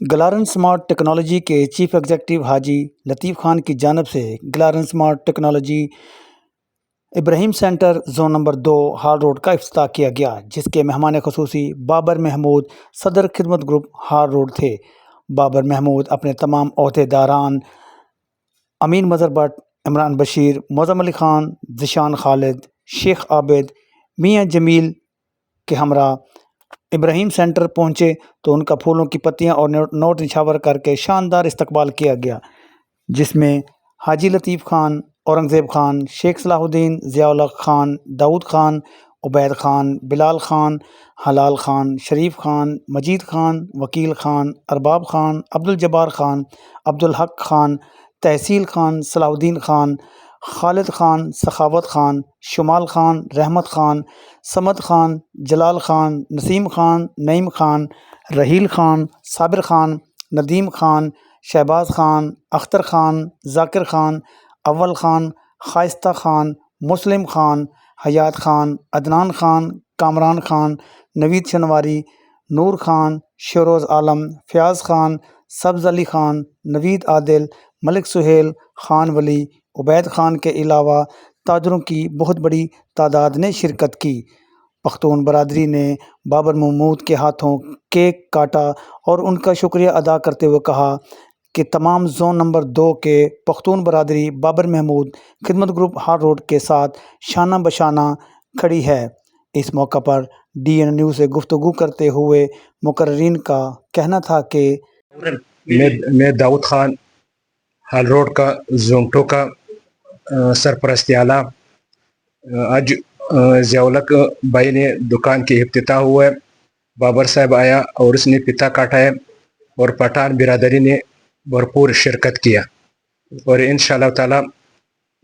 گلارن smart technology کے chief executive Haji Latif Khan کی جانب سے گلارن smart technology Ibrahim centre zone number 2 hall road کا افتتاح کیا گیا، جس کے مہمان خصوصی بابر محمود صدر خدمت گروپ ہال روڈ تھے۔ بابر محمود اپنے تمام عہدیداران امین مظہر بٹ، عمران بشیر، معظم علی خان، ذیشان خالد، شیخ عابد، میاں جمیل کے ہمراہ ابراہیم سینٹر پہنچے تو ان کا پھولوں کی پتیاں اور نوٹ نچھاور کر کے شاندار استقبال کیا گیا، جس میں حاجی لطیف خان، اورنگزیب خان، شیخ صلاح الدین، ضیاء الحق خان، داؤد خان، عبید خان، بلال خان، حلال خان، شریف خان، مجید خان، وکیل خان، ارباب خان، عبدالجبار خان، عبدالحق خان، تحصیل خان، صلاح الدین خان، خالد خان، سخاوت خان، شمال خان، رحمت خان، صمد خان، جلال خان، نسیم خان، نعیم خان، رحیل خان، صابر خان، ندیم خان، شہباز خان، اختر خان، ذاکر خان، اول خان، خائستہ خان، مسلم خان، حیات خان، عدنان خان، کامران خان، نوید شنواری، نور خان، شیروز عالم، فیاض خان، سبز علی خان، نوید عادل، ملک سہیل، خان ولی، عبید خان کے علاوہ تاجروں کی بہت بڑی تعداد نے شرکت کی۔ پختون برادری نے بابر محمود کے ہاتھوں کیک کاٹا اور ان کا شکریہ ادا کرتے ہوئے کہا کہ تمام زون نمبر 2 کے پختون برادری بابر محمود خدمت گروپ ہال روڈ کے ساتھ شانہ بشانہ کھڑی ہے۔ اس موقع پر DN نیوز سے گفتگو کرتے ہوئے مقررین کا کہنا تھا کہ میں داؤد خان ہال روڈ کا زون 2 کا سرپرست اعلیٰ، آج ضیاء الحق بھائی نے دکان کی افتتاح ہوا ہے، بابر صاحب آیا اور اس نے پتا کاٹا ہے اور پٹھان برادری نے بھرپور شرکت کیا، اور انشاءاللہ تعالی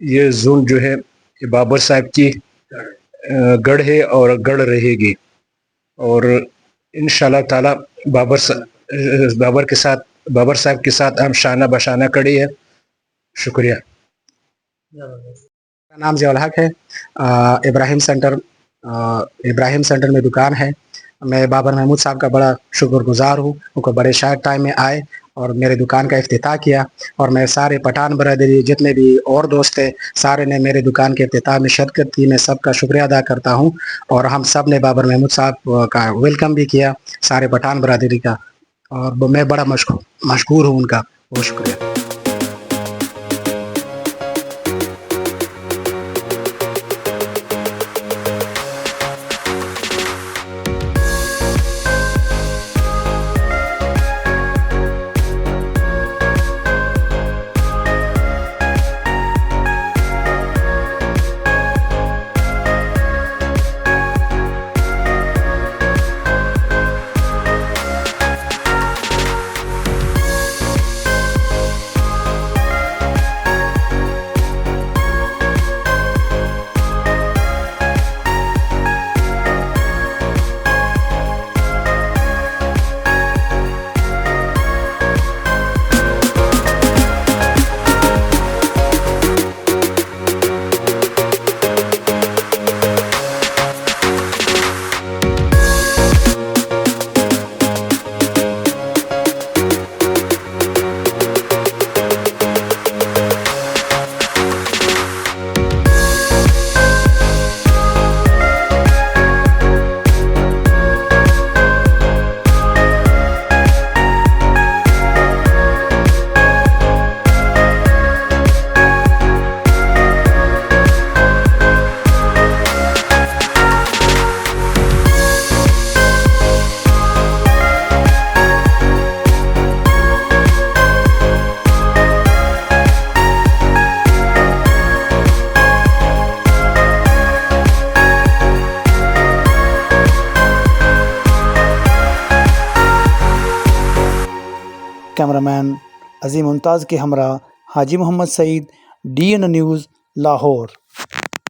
یہ زون جو ہے یہ بابر صاحب کی گڑھ ہے اور گڑھ رہے گی، اور انشاءاللہ تعالی بابر صاحب کے ساتھ ہم شانہ بشانہ کھڑی ہے۔ شکریہ۔ میرا نام ضیاء الحق ہے، ابراہیم سینٹر میں دکان ہے۔ میں بابر محمود صاحب کا بڑا شکر گزار ہوں، ان کو بڑے شارٹ ٹائم میں آئے اور میرے دکان کا افتتاح کیا، اور میں سارے پٹھان برادری جتنے بھی اور دوست تھے سارے نے میرے دکان کے افتتاح میں شرکت کی۔ میں سب کا شکریہ ادا کرتا ہوں، اور ہم سب نے بابر محمود صاحب کا ویلکم بھی کیا، سارے پٹھان برادری کا، اور میں بڑا مشکور ہوں ان کا، بہت شکریہ۔ کیمرامین عظیم ممتاز کے ہمراہ حاجی محمد سعید، DN نیوز، لاہور۔